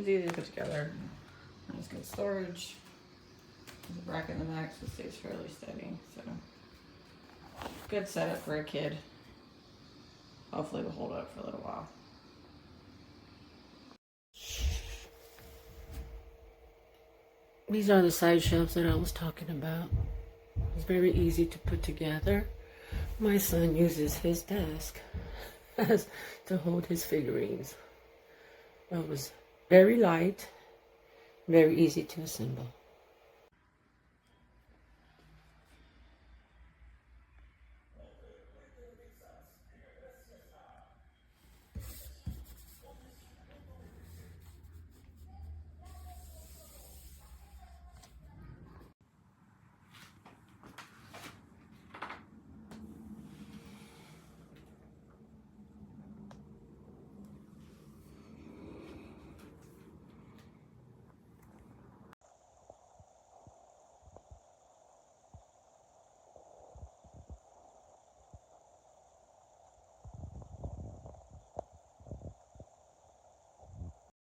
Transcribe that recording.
It's easy to put together. Nice good storage. There's a bracket in the back, so it stays fairly steady. So good setup for a kid. Hopefully it will hold up for a little while. These are the side shelves that I was talking about. It's very easy to put together. My son uses his desk to hold his figurines. It was very light, very easy to assemble.